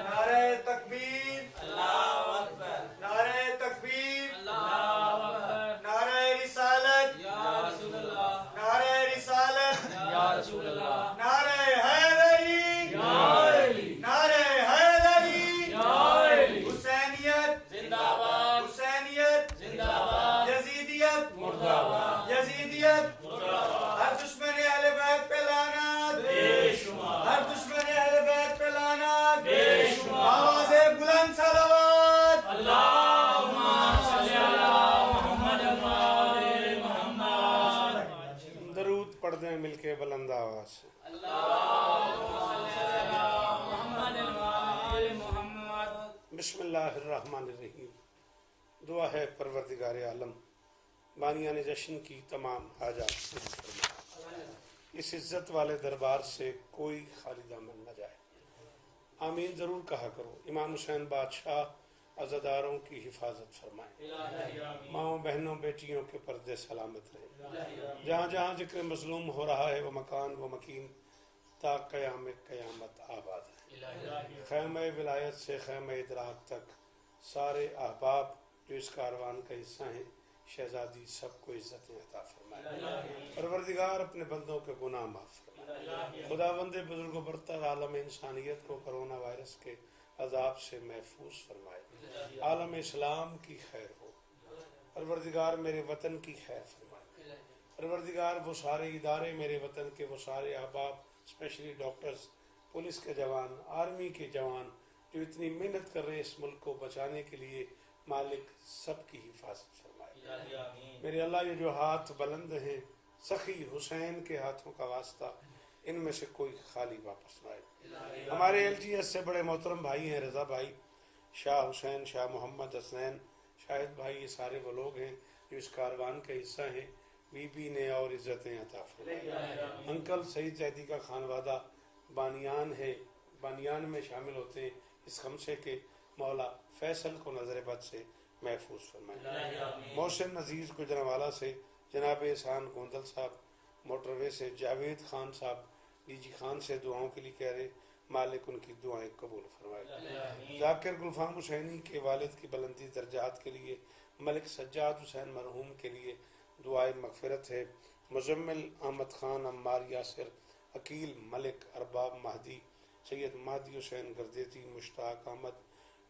नारे तकबीर, अल्लाहु अकबर। नारे तकबीर, अल्लाहु अकबर। नारे रिसालत, या रसूलल्लाह। नारे रिसालत, या रसूलल्लाह। नारे हैदरी, या अली। नारे हैदरी, या अली। हुसैनियत जिंदाबाद, हुसैनियत जिंदाबाद। यजीदियत मुर्दाबाद, यजीदियत मुर्दाबाद। हर दुश्मन अहले बैत पे लानत बेशुमार, हर दुश्मन अहले बैत पे लानत बेशुमार। आवाज़े बुलंद सलावत, अल्लाहुम्मा सल्ली अला मुहम्मद व आले मुहम्मद। दरूद पढ़ दें मिलके बुलंद आवाज़ से। अल्लाहुम्मा सल्ली अला मुहम्मद व आले मुहम्मद। बिस्मिल्लाहिर्रहमानिर्रहीम। दुआ है परवरदिगार आलम बानियान जश्न की तमाम हाजात पूरी फरमा। इस इज्जत वाले दरबार से कोई खाली दामन न जाए। आमीन ज़रूर कहा करो। इमाम हुसैन बादशाह अज़ादारों की हिफाजत फरमाए। माओ बहनों बेटियों के पर्दे सलामत रहे। जहाँ जहाँ जिक्र मजलूम हो रहा है वो मकान वो मकीन ता क़याम क़यामत आबाद है। ख़ैम विलायत से ख़ैम इदराक तक सारे अहबाब जो इस कारवान का हिस्सा हैं शहजादी सबको इज्जतें अता फरमाए। परवरदिगार अपने बंदों के गुनाह माफ़ फरमाए। खुदावंदे बुजुर्ग बरतर आलम इंसानियत को कोरोना वायरस के अजाब से महफूज फरमाए। आलम इस्लाम की खैर हो। परवरदिगार मेरे वतन की खैर फरमाए। परवरदिगार वो सारे इदारे मेरे वतन के वो सारे अहबाब स्पेशली डॉक्टर्स, पुलिस के जवान, आर्मी के जवान जो इतनी मेहनत कर रहे हैं इस मुल्क को बचाने के लिए, मालिक सबकी हिफाजत फरमाए। मेरे अल्लाह ये जो हाथ बुलंद हैं सखी हुसैन के हाथों का वास्ता इनमें से कोई खाली वापस न आए। हमारे LGS से बड़े मोहतरम भाई हैं रज़ा भाई, शाह हुसैन, शाह मोहम्मद हसनैन, शाहिद भाई, ये सारे वो लोग हैं जो इस कारवान का हिस्सा हैं। बीबी ने और इज्जतें अता फरमाई। अंकल सईद जैदी का खानवादा बानियान है, बानियान में शामिल होते हैं। इस खमसे के मौला फैसल को नजर बद से महफूज फरमाए। मोहसिन अजीज गुजरांवाला से जनाब एहसान गोंदल साहब, मोटरवे से जावेद खान साहब डीजी खान से दुआओं के लिए कह रहे, मालिक उनकी दुआएं कबूल फरमाए। जाकिर गुलफाम हुसैनी के वालिद की बुलंदी दर्जात के लिए, मलिक सज्जाद हुसैन मरहूम के लिए दुआए मगफिरत है। मुजम्मिल अहमद खान, अम्मार यासिर, अकील मलिक, अरबाब महदी, सैयद महदी हुसैन गर्देती, मुश्ताक अहमद,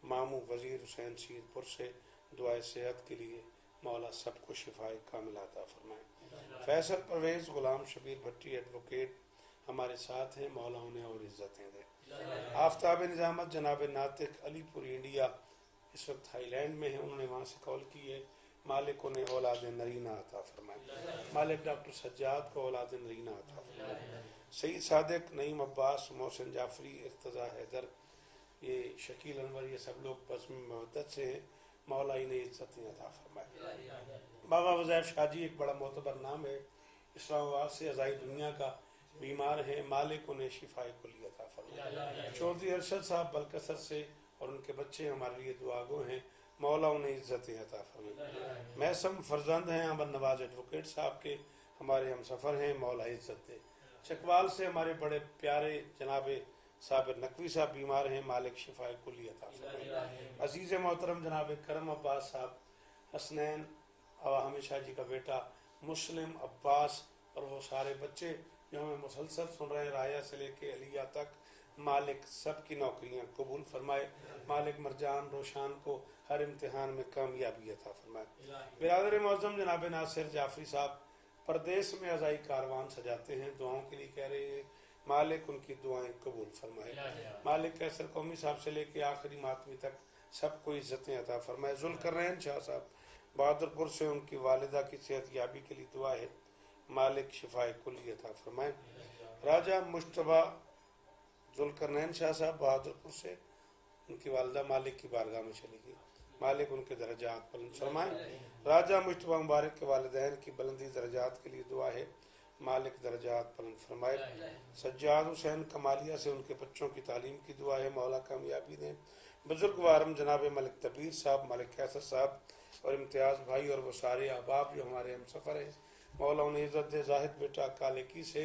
मामू वजीर हुसैन सीरपुर से दुआए सेहत के लिए मौला सबको शिफाए कामिल अता फरमाए। फैसल परवेज़, गुलाम शबीर भट्टी एडवोकेट हमारे साथ हैं, मौला उन्हें और इज्जतें दे। आफ्ताब निजामत जनाब नातिक अलीपुर इंडिया इस वक्त थाईलैंड में है, उन्होंने वहाँ से कॉल की है, मालिक उन्हें औलाद नरीना अता फरमाए। मालिक डॉक्टर सज्जाद को औलाद नरीना अता फरमाए। सईद सादिक, नईम अब्बास, मोहसिन जाफरी, इर्तज़ा हैदर, ये शकील अनवर, ये सब लोग बज़्म मवद्दत से हैं, मौला इन्हें इज्जतें अता फरमाए। बाबा वज़ैफ शाहजी एक बड़ा मोतबर नाम है, इस्लामाबाद से अज़ाई दुनिया का बीमार है, मालिक उन्हें शिफाए कुल्ली अता फरमाए। चौधरी अरशद साहब बलकसर से और उनके बच्चे हमारे लिए दुआगो हैं, मौला उन्हें इज्जतें अता फरमाए। महसम फरजंद हैं अमन नवाज एडवोकेट साहब के, हमारे हम सफ़र हैं, मौला इज्जत दे। चकवाल से हमारे बड़े प्यारे जनाब साबिर नकवी साहब बीमार हैं, मालिक शिफाए कुल्ली अता फरमाए। अजीज़ मोहतरम जनाब करम अब्बास साहब, हसनैन हमेशा जी का बेटा, मुस्लिम अब्बास और वो सारे बच्चे जो हमें मुसलसल सुन रहे हैं राया से लेके अलिया तक, मालिक सब की नौकरियाँ कबूल फरमाए। मालिक मरजान रोशान को हर इम्तिहान में कामयाबी अता फरमाए। बिरादर मौज़म जनाब नासिर जाफरी साहब परदेश में अज़ाई कारवान सजाते हैं, दुआओं के लिए कह रहे हैं, मालिक उनकी दुआएं कबूल फरमाए। मालिक कैसर कौमी साहब से लेके आखिरी मातमी तक सबको इज्जतें अता फरमाए। जुल्करनैन शाह साहब बहादुरपुर से उनकी वालिदा की सेहत याबी के लिए दुआ है, मालिक शिफाए कुल्ली अता फरमाए। राजा मुश्तबा जुल्करनैन शाह साहब बहादुरपुर से, उनकी वालिदा मालिक की बारगाह में चली गई, मालिक उनके दर्जात बुलंद फरमाए। राजा मुश्तबा मुबारक के वालिदैन की बुलंदी दर्जात के लिए दुआ है, मालिक दर्जात बुलंद फरमाए। सज्जाद हुसैन कमालिया से उनके बच्चों की तालीम की दुआ है, मौला कामयाबी दें। बुजुर्ग वारम जनाब मलिक तबीर साहब, मलिक कैसर साहब और इम्तियाज़ भाई और वो सारे अहबाब जो हमारे हम सफ़र हैं, मौला उन्हें इज़्ज़त दे। जाहिद बेटा कालेकी से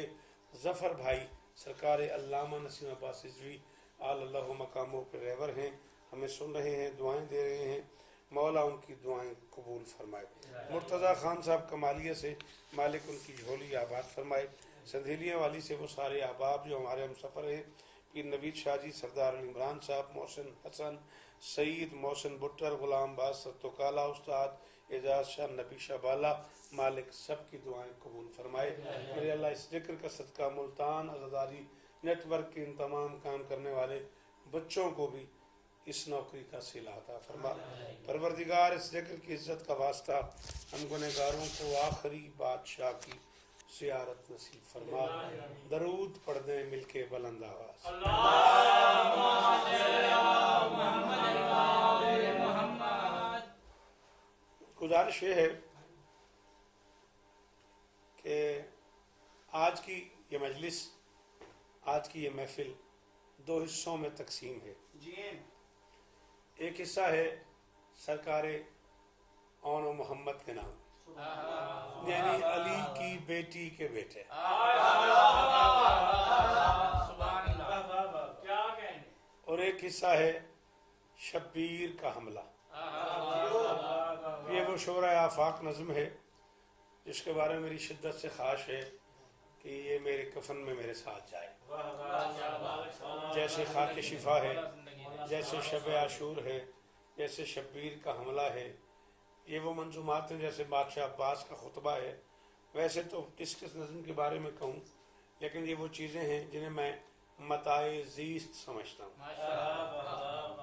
जफ़र भाई सरकार अल्लामा नसीम अब्बास रिजवी अल्लाह मकामों के रहबर हैं, हमें सुन रहे हैं, दुआएं दे रहे हैं। मौला उनकी दुआएं कबूल फरमाए। मुर्तज़ा खान साहब कमालिया से मालिक उनकी झोली आबाद फरमाए। संधेलियाँ वाली से वो सारे अहबाब जो हमारे हम सफ़र हैं, पीर नवीद शाह जी, सरदार अली इमरान साहब, मोहसिन हसन, सईद मोहसिन बुट्टर, गुलाम बास तोकाला उस्ताद, एजाज शाह, नबी शाह बाला, मालिक सबकी दुआएं कबूल फरमाए। मेरे अल्लाह इस जिक्र का सदका मुल्तान अज़ादारी नेटवर्क के इन तमाम काम करने वाले बच्चों को भी इस नौकरी का सिला अता फरमा। परवरदिगार इस जिक्र की इज्जत का वास्ता हम गुनहगारों को आखिरी बादशाह की ज़ियारत नसीब फरमा। दरूद पढ़ दें मिलके बुलंद आवाज़। गुजारिश ये है कि आज की ये मजलिस, आज की ये महफिल दो हिस्सों में तकसीम है। एक हिस्सा है सरकार औन मोहम्मद के नाम, यानी अली की बेटी के बेटे, और एक हिस्सा है शब्बीर का हमला। ये वो शोरा आफाक नज़्म है जिसके बारे में मेरी शिद्दत से ख्वाहिश है कि ये मेरे कफन में मेरे साथ जाए। जैसे खाके शिफा है, जैसे शब आशूर है, जैसे शब्बीर का हमला है, ये वो मंजूमात हैं, जैसे बादशाह अब्बास का खुतबा है। वैसे तो किस किस नज़्म के बारे में कहूँ, लेकिन ये वो चीज़ें हैं जिन्हें मैं मताए ज़ीस्त समझता हूँ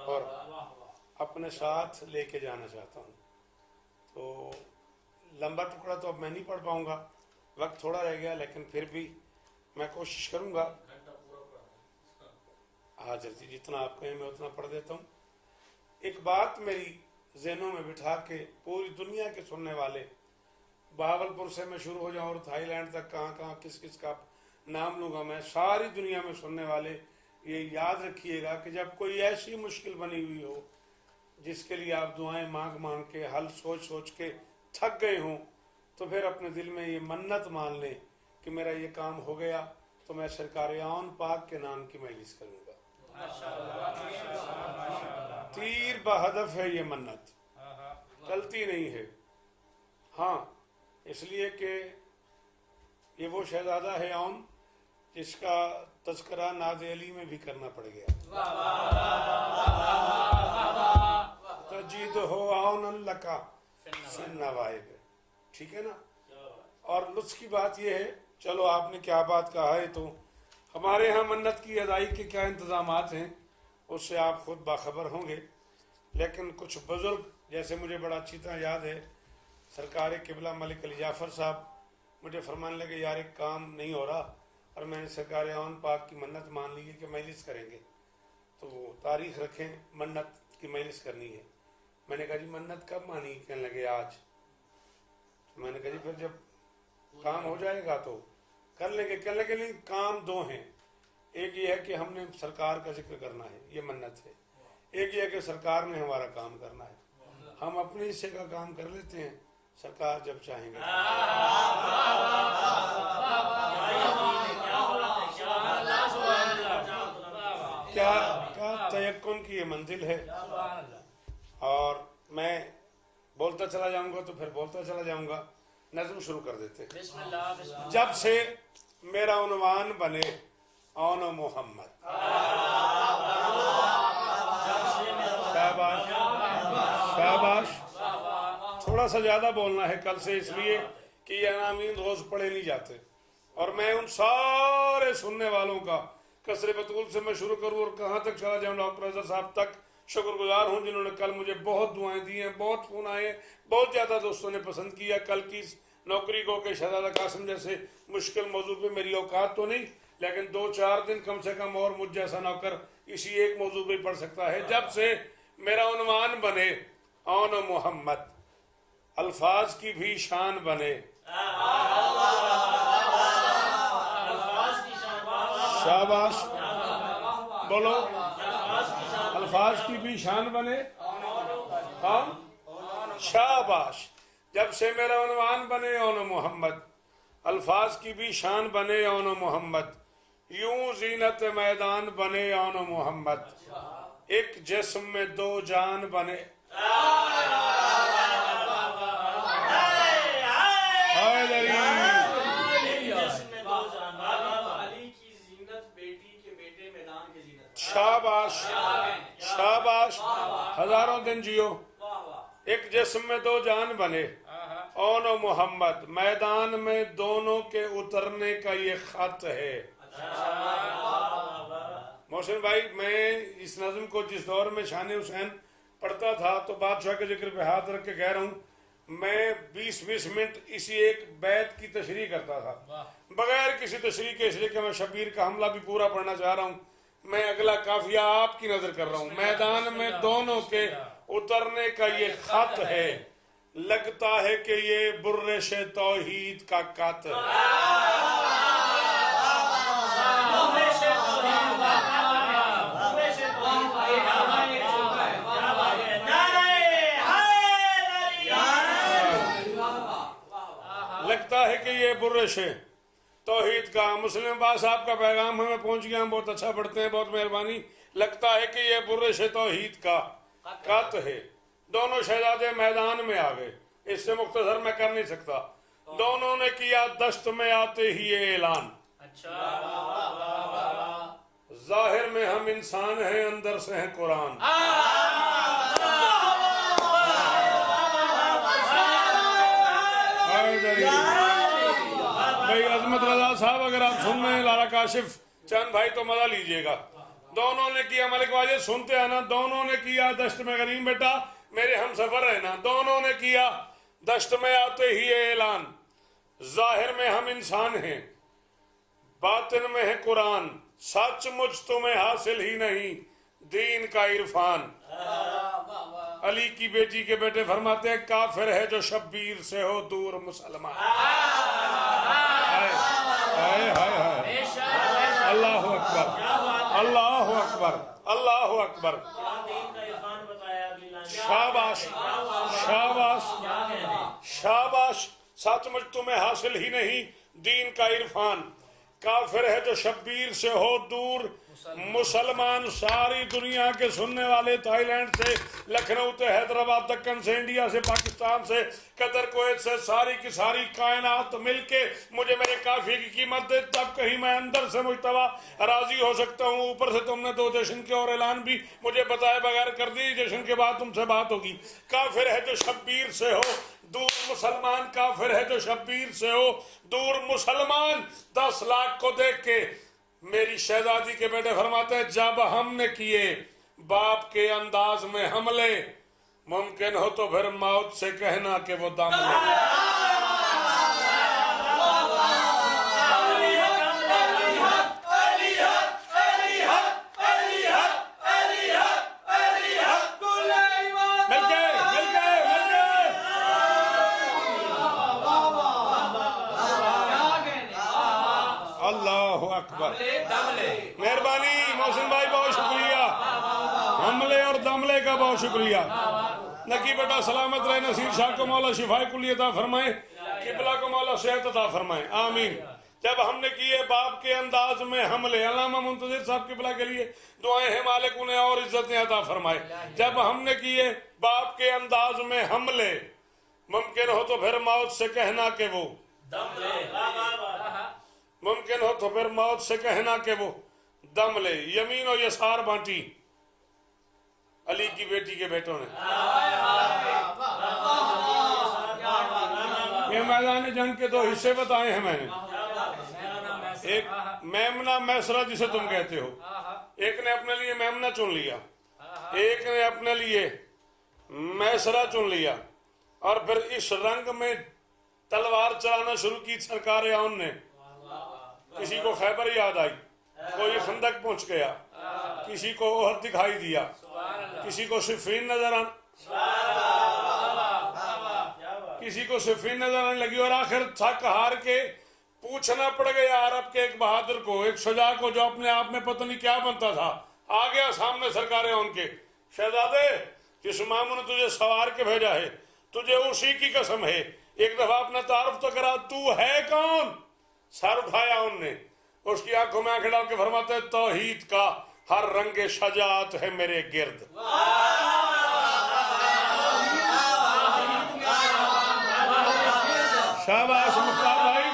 और अपने साथ लेके जाना चाहता हूँ। तो लंबा टुकड़ा तो अब मैं नहीं पढ़ पाऊँगा, वक्त थोड़ा रह गया, लेकिन फिर भी मैं कोशिश करूँगा आज जितना आप कहें मैं उतना पढ़ देता हूँ। एक बात मेरी ज़हनों में बिठा के पूरी दुनिया के सुनने वाले, बहावलपुर से मैं शुरू हो जाऊँ और थाईलैंड तक कहाँ कहाँ किस किस का नाम लूँगा मैं, सारी दुनिया में सुनने वाले ये याद रखिएगा कि जब कोई ऐसी मुश्किल बनी हुई हो जिसके लिए आप दुआएं मांग मांग के, हल सोच सोच के थक गए हों, तो फिर अपने दिल में ये मन्नत मान लें कि मेरा ये काम हो गया तो मैं सरकार औन पाक के नाम की मजलिस करूँगा। तीर बहदफ है ये मन्नत, चलती नहीं है। हाँ, इसलिए कि ये वो शहजादा है औन जिसका तस्करा नाज अली में भी करना पड़ गया। तजीद हो औन लका नवाइब, ठीक है ना। और लुत्फ की बात यह है, चलो आपने क्या बात कहा है, तो हमारे यहाँ मन्नत की अदाई के क्या इंतजामात हैं उससे आप खुद बाखबर होंगे। लेकिन कुछ बुजुर्ग, जैसे मुझे बड़ा अच्छी तरह याद है, सरकार किबला मलिक अली जाफ़र साहब मुझे फरमाने लगे, यार एक काम नहीं हो रहा और मैंने सरकार औन पाक की मन्नत मान ली है कि मजलिस करेंगे, तो वो तारीख रखें, मन्नत की मजलिस करनी है। मैंने कहा जी मन्नत कब मानी? कहने लगे आज। तो मैंने कहा जी फिर जब काम हो जाएगा तो कर लेंगे। कहने लगे नहीं, काम दो हैं, एक ये है कि हमने सरकार का जिक्र करना है, ये मन्नत है, एक ये है कि सरकार ने हमारा काम करना है। हम अपने हिस्से का काम कर लेते हैं, सरकार जब चाहेंगे। क्या तयक्कुन की ये मंजिल है। और मैं बोलता चला जाऊंगा तो फिर बोलता चला जाऊंगा। नज़्म शुरू कर देते हैं। जब से मेरा उन्वान बने औन मोहम्मद, शाबाश शाबाश। थोड़ा सा ज्यादा बोलना है कल से, इसलिए कि ये अनामीन रोज पढ़े नहीं जाते। और मैं उन सारे सुनने वालों का कसरे बतूल से मैं शुरू करूँ और कहाँ तक चला जाऊँ, डॉक्टर अजहर साहब तक शुक्रगुजार हूँ जिन्होंने कल मुझे बहुत दुआएं दी हैं, बहुत फोन आए, बहुत ज्यादा दोस्तों ने पसंद किया कल की नौकरी को कि शहजादा कासिम जैसे मुश्किल मौजू पे मेरी औकात तो नहीं, लेकिन 2-4 दिन कम से कम और मुझ जैसा नौकर इसी एक मौजू पे पढ़ सकता है। जब से मेरा उन्वान बने औन मोहम्मद, अल्फाज की भी शान बने, शाबाश बोलो, अल्फाज की भी शान बने, हाँ शाबाश। जब से मेरा उन्वान बने औन मोहम्मद, अल्फाज की भी शान बने औन मोहम्मद, यूं जीनत मैदान बने आन मोहम्मद, एक जिस्म में दो जान बने। शाबाश शाबाश, हजारों दिन जियो। एक जिस्म में दो जान बने, ओन मोहम्मद, मैदान में दोनों के उतरने का ये खत है। मोहसिन भाई, मैं इस नज्म को जिस दौर में शान हुसैन पढ़ता था तो बादशाह के जिक्र पे हाथ रख के कह रहा हूँ, मैं 20-20 मिनट इसी एक बैत की तशरीह करता था बगैर किसी तशरीह के, इसलिए कि मैं शबीर का हमला भी पूरा पढ़ना चाह रहा हूँ। मैं अगला काफिया आपकी नजर कर रहा हूँ। मैदान में दोनों के उतरने का ये खत है, लगता है कि ये बुर्रे से तौहीद का कत लगता है कि ये बुर्रे से तौहीद का। मुस्लिम बास साहब का पैगाम हमें पहुंच गया, हम बहुत अच्छा पढ़ते हैं, बहुत मेहरबानी। लगता है कि ये बुर्रे से तौहीद का कत है। दोनों शहजादे मैदान में आ गए, इससे मुख्तसर मैं कर नहीं सकता। दोनों ने किया दश्त में आते ही ये ऐलान, जाहिर में हम इंसान हैं, अंदर से हैं कुरान। भाई अजमत रजा साहब, अगर आप सुन रहे हैं, लाला काशिफ चंद भाई, तो मजा लीजिएगा। दोनों ने किया, मलिक वाजिद सुनते आना, दोनों ने किया दश्त में गनीम बेटा मेरे हम सफर है ना, दोनों ने किया दश्त में आते ही ये ऐलान, जाहिर में हम इंसान हैं, बातिन में है कुरान, सच मुझ तुम्हें हासिल ही नहीं दीन का इरफान। अली की बेटी के बेटे फरमाते हैं, काफिर है जो शब्बीर से हो दूर मुसलमान। अल्लाह अकबर, अल्लाह अकबर, अल्लाह अकबर। शाबाश शाबाश शाबाश, सच मुझ तुम्हें हासिल ही नहीं दीन का इरफान, काफिर है जो शब्बीर से हो दूर मुसलमान। सारी दुनिया के सुनने वाले, थाईलैंड से, लखनऊ से, हैदराबाद, दक्कन से, इंडिया से, पाकिस्तान से, कतर, कुवैत से, सारी की सारी कायनात मिलके मुझे मेरे काफिले की कीमत दे, तब कहीं मैं अंदर से मुश्तबा राजी हो सकता हूँ। ऊपर से तुमने 2 जश्न के और ऐलान भी मुझे बताए बगैर कर दी, जश्न के बाद तुमसे बात होगी। काफिर है जो शब्बीर से हो दूर मुसलमान, काफिर है जो शब्बीर से हो दूर मुसलमान। 10 लाख को देख के मेरी शहजादी के बेटे फरमाते हैं, जब हमने किए बाप के अंदाज में हमले, मुमकिन हो तो फिर मौत से कहना कि वो दम ले। मेहरबानी मोहसिन भाई, बहुत शुक्रिया। हमले और दमले का बहुत शुक्रिया। नकी बेटा सलामत रहे, नसीर शाह को मौला शिफाए कुली अता फरमाए, किबला को मौला सेहत अता फरमाए, आमीन। जब हमने किए बाप के अंदाज में हमले, अल्लामा मुंतजिर साहब किबला के लिए दुआएं हैं, मालिक उन्हें और इज्जतें अता फरमाए। जब हमने किए बाप के अंदाज में हमले, मुमकिन हो तो फिर मौत से कहना कि वो मुमकिन हो तो फिर मौत से कहना कि वो दम ले। यमीन और यसार बांटी अली की बेटी के बेटों ने। ये मैदान जंग के 2 हिस्से बताए हैं मैंने। एक मेमना मैसरा जिसे तुम कहते हो, एक ने अपने लिए मेमना चुन लिया, एक ने अपने लिए मैसरा चुन लिया, और फिर इस रंग में तलवार चलाना शुरू की सरकार आउन ने। किसी को खैबर याद आई, कोई खंदक पहुंच गया, किसी को ओहद दिखाई दिया, किसी को सिफीन नजर आने, किसी को सिफीन नजर आने लगी, और आखिर थक हार के पूछना पड़ गया अरब के एक बहादुर को, एक शुजा को, जो अपने आप में पता नहीं क्या बनता था। आ गया सामने सरकारें उनके, शहजादे जिस मामू ने तुझे सवार के भेजा है, तुझे उसी की कसम है, एक दफा अपना तारुफ तो करा, तू है कौन? सर उठाया उनने, उसकी आंखों में आंखें डाल के फरमाते हैं तौहीद का हर रंग शजात है मेरे गिर्द। शाबाश मुख्तार भाई।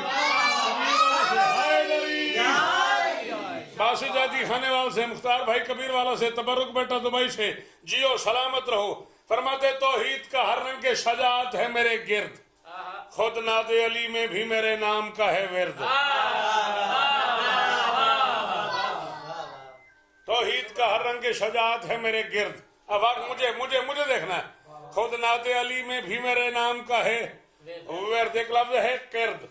बासी जाती खाने वाले से, मुख्तार भाई कबीर वाला से, तबरुक बेटा दुबई से, जियो सलामत रहो। फरमाते तौहीद का हर रंग के शजात है मेरे गिर्द, खुद नादे अली में भी मेरे नाम का है विर्द। तौहीद का हर रंग के शजात है मेरे गिर्द। अब आग मुझे मुझे मुझे देखना है। खुद नादे अली में भी मेरे नाम का है विर्द। एक लफ्ज है किर्द,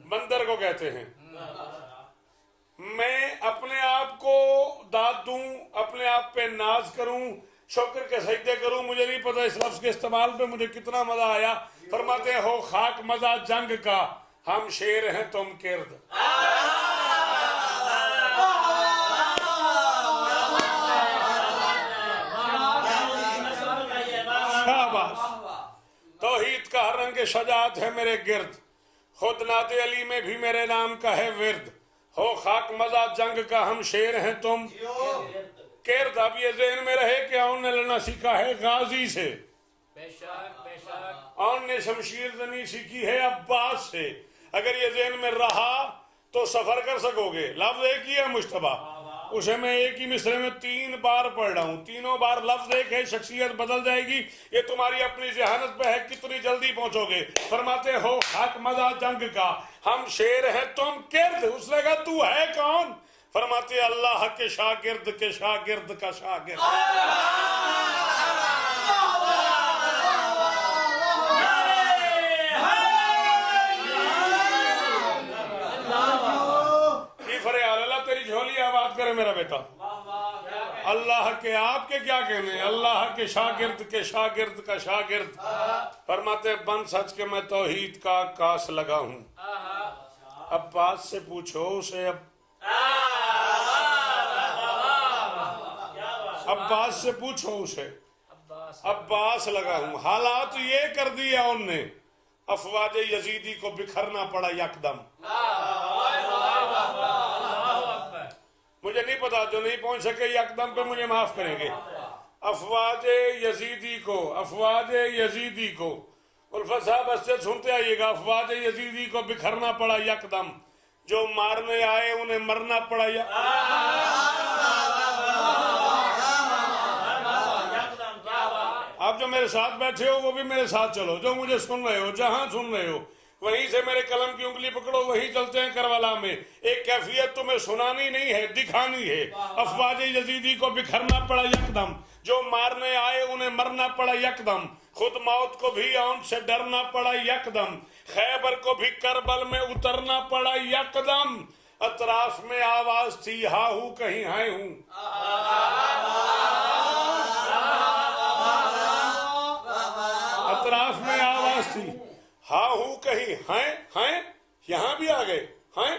बंदर को कहते हैं। मैं अपने आप को दाद दूं, अपने आप पे नाज करूं, शुक्र के सजदे करूं, मुझे नहीं पता इस लफ्ज के इस्तेमाल पे मुझे कितना मजा आया। फरमाते हो खाक मजा जंग का, हम शेर हैं तुम किर्द। शाबाश। तौहीद का हर रंग शजात है मेरे गिर्द, खुद नाते अली में भी मेरे नाम का है विर्द। हो खाक मजा जंग का, हम शेर हैं तुम किर्द। अब ये ज़हन में रहे कि औन ने लड़ना सीखा है गाजी से, औन ने शमशीर जनी सीखी है अब्बास से। अगर ये ज़हन में रहा तो सफर कर सकोगे। लफ्ज एक ही है मुश्तबा, उसे मैं एक ही मिसरे में 3 बार पढ़ रहा हूँ, तीनों बार लफ्ज एक है, शख्सियत बदल जाएगी। ये तुम्हारी अपनी जहानत पे है, कितनी जल्दी पहुंचोगे। फरमाते हो हक मजा जंग का, हम शेर हैं तुम किर्द। उसने कहा तू है कौन? फरमाते अल्लाह के शागिर्द के शागिर्द का शागिर्द। तेरी झोली आबाद करे मेरा बेटा। अल्लाह के आपके क्या कहने, अल्लाह के शागिर्द का शागिर्द। फरमाते बन सच के मैं तौहीद का कास लगा हूं। अब्बास से पूछो उसे, अब्बास से पूछो उसे, अब्बास लगा हूं। हालात ये कर दिया उनने, अफवाज यजीदी को बिखरना पड़ा यकदम। मुझे नहीं पता, जो नहीं पहुंच सके यकदम पे मुझे माफ करेंगे। अफवाज यजीदी को, अफवाज यजीदी को, उल्फत साहब अच्छे सुनते आइएगा। अफवाज यजीदी को बिखरना पड़ा यकदम, जो मारने आए उन्हें मरना पड़ा आप जो मेरे साथ बैठे हो वो भी मेरे साथ चलो, जो मुझे सुन रहे हो, जहां सुन रहे हो वहीं से मेरे कलम की उंगली पकड़ो, वहीं चलते हैं करबला में। एक कैफियत तुम्हें सुनानी नहीं है, दिखानी है। अफवाज यजीदी को बिखरना पड़ा यकदम, जो मारने आए उन्हें मरना पड़ा यकदम। खुद मौत को भी औन से डरना पड़ा यकदम, खैबर को भी करबल में उतरना पड़ा यकदम। अतराफ में आवाज थी हा हूं कहीं हाय हूं, अतराफ में आवाज थी हा हूं कहीं हैं हैं। यहां भी आ गए हैं,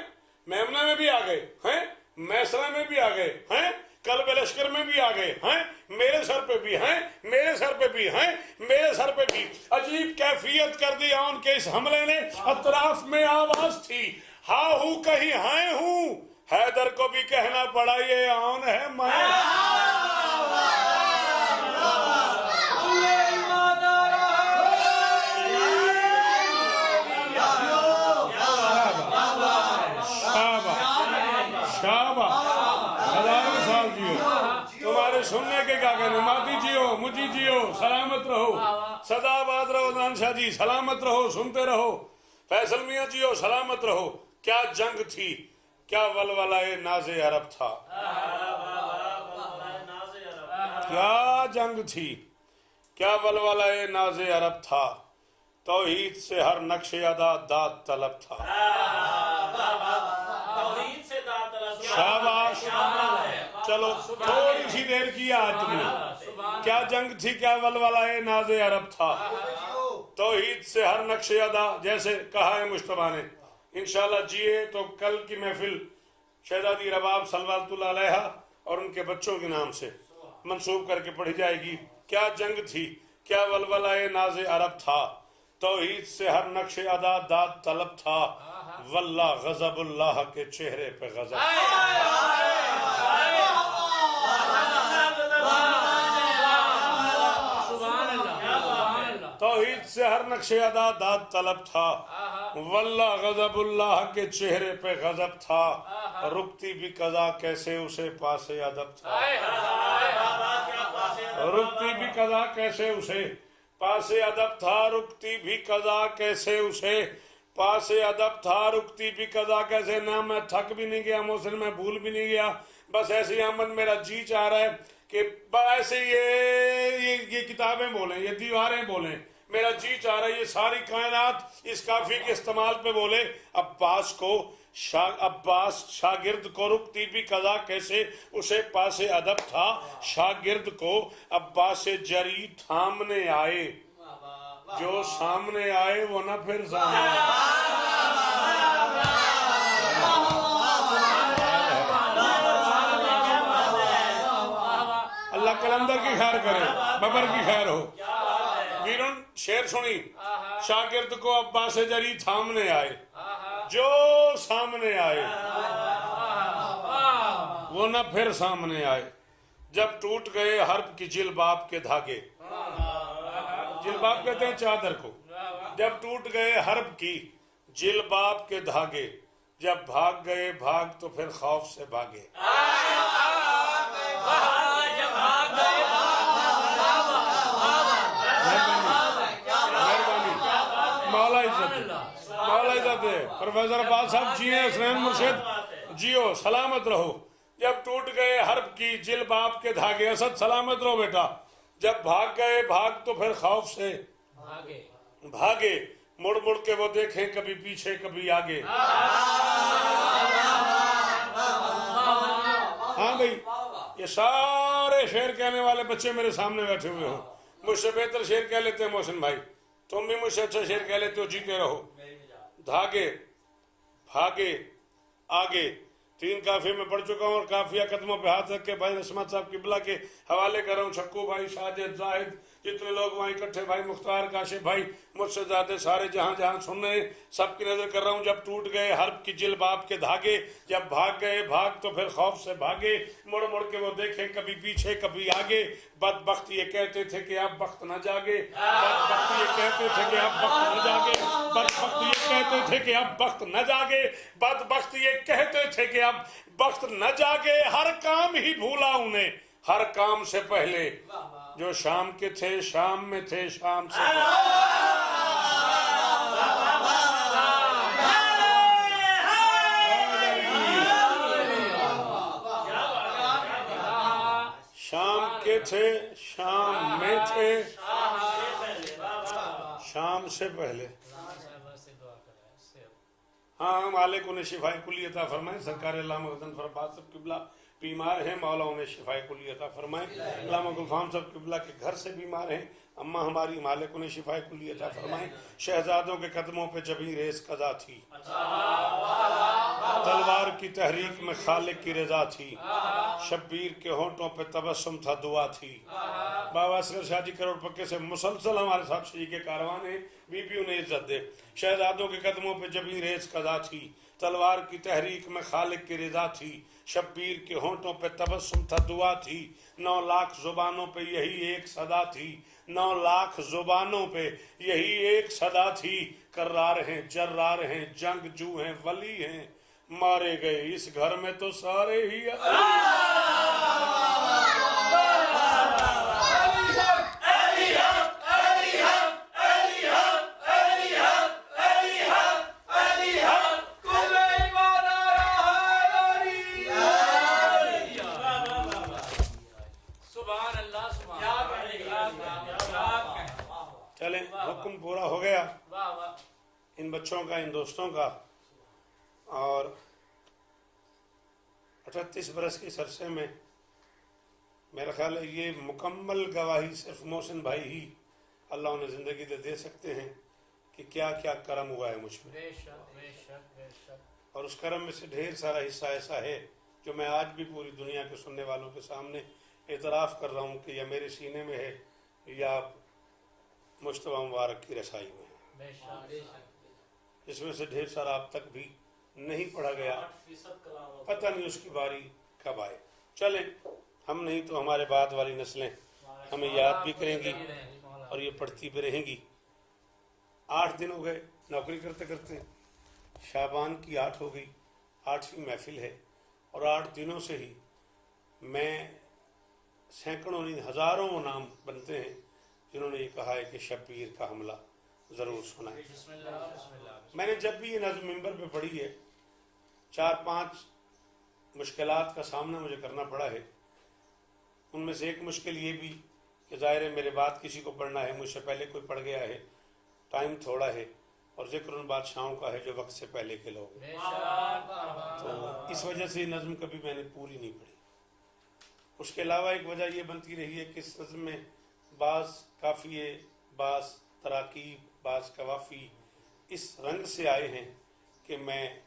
मेमना में भी आ गए हैं, मैसरा में भी आ गए हैं, कल लश्कर में भी आ गए हैं, मेरे सर पे भी हैं, मेरे सर पे भी हैं, मेरे सर पे भी। अजीब कैफियत कर दी उनके इस हमले ने। अतराफ में आवाज थी हा हूं कहीं हैं हूं, हैदर को भी कहना पड़ा ये आन है मैं। तुम्हारे सुनने के क्या कहने। माती जियो, मुझी जियो, सलामत रहो, सदाबाद रहो। दानशाह जी सलामत रहो, सुनते रहो। फैसल मियाँ जियो, सलामत रहो। क्या जंग थी, क्या वलवलाए नाज़े अरब था, क्या जंग थी, क्या वलवलाए नाज़े अरब था। तौहीद से हर नक्शे अदा दाद तलब था। शाबाश। चलो थोड़ी सी देर किया आज तुमने। क्या जंग थी, क्या वलवलाए नाज़े अरब था। तौहीद से हर नक्शे अदा, जैसे कहा है मुश्तबा ने। इंशाल्लाह जिए तो कल की महफिल शहजादी रबाब सल्लल्लाहु अलैहा और उनके बच्चों के नाम से मंसूब करके पढ़ी जाएगी। क्या जंग थी, क्या वलवलाए नाज़े अरब था। तौहीद से हर नक्शे अदा दाद तलब था। वल्लाह गज़बुल्लाह के चेहरे पे गज़ब। तौहीद से हर नक्शे अदा दाद तलब था, वल्लाह गज़बुल्लाह के चेहरे पे गज़ब था, रुकती भी कज़ा कैसे उसे पासे अदब था। रुकती भी कज़ा कैसे उसे पासे अदब था, रुकती भी कज़ा कैसे उसे पासे अदब था, रुकती भी कज़ा कैसे। ना मैं थक भी नहीं गया मोहसिन, मैं भूल भी नहीं गया, बस ऐसे ही अहमद मेरा जी चाह रहा है कि ऐसे ये किताबें बोलें, ये दीवारें बोलें, मेरा जी चाह रहा है ये सारी कायनात इस काफी के इस्तेमाल पे बोले। अब्बास शागिर्द को रुकती भी कज़ा कैसे उसे पासे अदब था, शागिर्द को अब्बास से जरी थामने आए, जो सामने आए वो ना फिर सामने अल्लाह कलंदर की खैर करे, बबर की खैर हो। वीरुन शेर सुनी, शागिर्द को अब्बास से जरी थामने आए, जो सामने आए वो ना फिर सामने आए। जब टूट गए हर्ब की जिलबाब के धागे, जिलबाब कहते हैं चादर को, जब टूट गए हर्ब की जिलबाब के धागे, जब भाग गए भाग तो फिर खौफ से भागे। मौला इज्जत है प्रोफेसर अब्बास साहब जी हैं, हसनैन मुर्शिद जियो सलामत रहो। जब टूट गए हर्ब की जिलबाब के धागे, असद सलामत रहो बेटा। जब भाग गए भाग तो फिर खौफ से भागे, मुड़ मुड़ के वो देखें कभी पीछे कभी आगे। हाँ भाई, ये सारे शेर कहने वाले बच्चे मेरे सामने बैठे हुए हो, मुझसे बेहतर शेर कह लेते हैं मोहसिन भाई, तुम भी मुझसे अच्छा शेर कह लेते हो, जीते रहो। धागे भागे आगे, 3 काफिये में पढ़ चुका हूँ और काफिया कदमों पे हाथ रख के भाई रस्मत साहब किबला के हवाले कर रहा हूँ। छक्कू भाई, साजिद, जाहिद, जितने लोग वहाँ इकट्ठे, भाई मुख्तार, काशिफ भाई, मुझसे ज्यादा सारे जहाँ जहाँ सुन रहे हैं सबकी नजर कर रहा हूँ। जब टूट गए हर्ब की जिलबाब के धागे, जब भाग गए भाग तो फिर खौफ से भागे, मुड़ मुड़ के वो देखे कभी पीछे कभी आगे। बदबख्त ये कहते थे कि अब वक्त न जागे, बदबख्त ये कहते थे कि अब वक्त न जागे, बदबख्त ये कहते थे कि अब वक्त न जागे, बदबख्त ये कहते थे कि अब वक्त न जागे। हर काम ही भूला उन्हें, हर काम से पहले जो शाम के थे शाम में थे, शाम से शाम के थे शाम में थे, शाम से पहले। हाँ, मालिक उन्हें शिफाए कुली अता फरमाए। सरकार अल्लामा गज़न फरबाद साहब किबला बीमार हैं, मौला उन्हें शिफाए कुली अता फरमाए। अल्लामा गुलफाम साहब किबला के घर से बीमार हैं, अम्मा हमारी, मालिक उन्हें शिफाए कुली अता फरमाए। शहजादों के कदमों पे जबी रेस कज़ा थी, तलवार की तहरीक में खालिक की रजा थी, शब्बीर के होंठों पे तबस्सुम था दुआ थी। बाबा असगर शाह जी करोड़ पक्के से मुसलसल हमारे साथ शरीक के कारवान है, बीबी उन्हें इज्जत दे। शहजादों के कदमों पे जबी रेस कज़ा थी, तलवार की तहरीक में खालिक की रजा थी, शब्बीर के होंठों पे तबस्सुम था दुआ थी। 9 लाख जुबानों पे यही एक सदा थी, 9 लाख जुबानों पे यही एक सदा थी। कर्रार हैं, जर्रार हैं, जंगजू हैं, वली हैं, मारे गए इस घर में तो सारे ही। चले, हुक्म पूरा हो गया इन बच्चों का, इन दोस्तों का। और 38 बरस की सरसे में मेरा ख्याल है ये मुकम्मल गवाही सिर्फ मोहसिन भाई ही अल्लाह उन्हें ज़िंदगी दे सकते हैं कि क्या क्या करम हुआ है मुझ में। और उस करम में से ढेर सारा हिस्सा ऐसा है जो मैं आज भी पूरी दुनिया के सुनने वालों के सामने एतराफ़ कर रहा हूँ कि या मेरे सीने में है या मुश्तबा मुबारक की रसाई में है। जिसमें से ढेर सारा अब तक भी नहीं पढ़ा गया। 8% कलाम पता नहीं उसकी बारी कब आए। चले, हम नहीं तो हमारे बाद वाली नस्लें हमें याद भी करेंगी और ये पढ़ती भी रहेंगी। 8 दिन हो गए नौकरी करते करते, शाबान की 8 हो गई, 8वीं महफिल है और 8 दिनों से ही मैं सैकड़ों नहीं हजारों नाम बनते हैं जिन्होंने ये कहा है कि शब्बीर का हमला ज़रूर सुनाए। मैंने जब भी ये नज़्म मिंबर पे पढ़ी है 4-5 मुश्किलात का सामना मुझे करना पड़ा है। उनमें से एक मुश्किल ये भी कि ज़ाहिर है मेरे बाद किसी को पढ़ना है, मुझसे पहले कोई पढ़ गया है, टाइम थोड़ा है और जिक्र उन बादशाहों का है जो वक्त से पहले के लोग हैं, तो इस वजह से नज़्म कभी मैंने पूरी नहीं पढ़ी। उसके अलावा एक वजह यह बनती रही है कि इस नज़्म में बाज़ काफ़िए, बाज़ तराकीब, बाज़ कवाफ़ी इस रंग से आए हैं कि मैं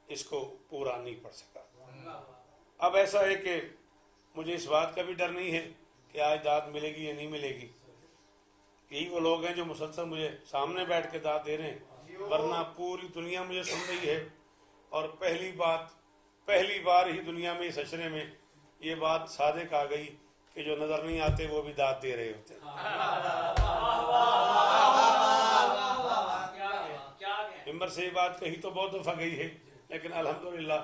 इसको पूरा नहीं पढ़ सका। अब ऐसा है कि मुझे इस बात का भी डर नहीं है कि आज दाद मिलेगी या नहीं मिलेगी। यही वो लोग हैं जो मुसलसल मुझे सामने बैठ के दाद दे रहे हैं, वरना पूरी दुनिया मुझे सुन रही है। और पहली बार ही दुनिया में इस अशरे में ये बात सादिक आ गई कि जो नजर नहीं आते वो भी दाद दे रहे होते हैं। मिंबर से ये बात कही तो बहुत दफा गई है, लेकिन अल्हम्दुलिल्लाह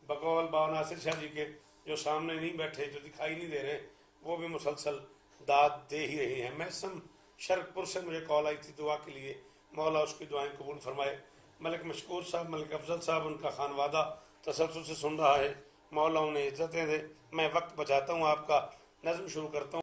बकौल बाबा नासिर शाह जी के जो सामने नहीं बैठे, जो दिखाई नहीं दे रहे, वो भी मुसलसल दाद दे ही रही हैं। मैसम शरकपुर से मुझे कॉल आई थी दुआ के लिए, मौला उसकी दुआएं कबूल फरमाए। मलिक मशकूर साहब, मलिक अफजल साहब उनका खानवादा तसल्सल से सुन रहा है, मौला उन्हें इज्जतें दे। मैं वक्त बचाता हूँ आपका, नज़्म शुरू करता हूँ।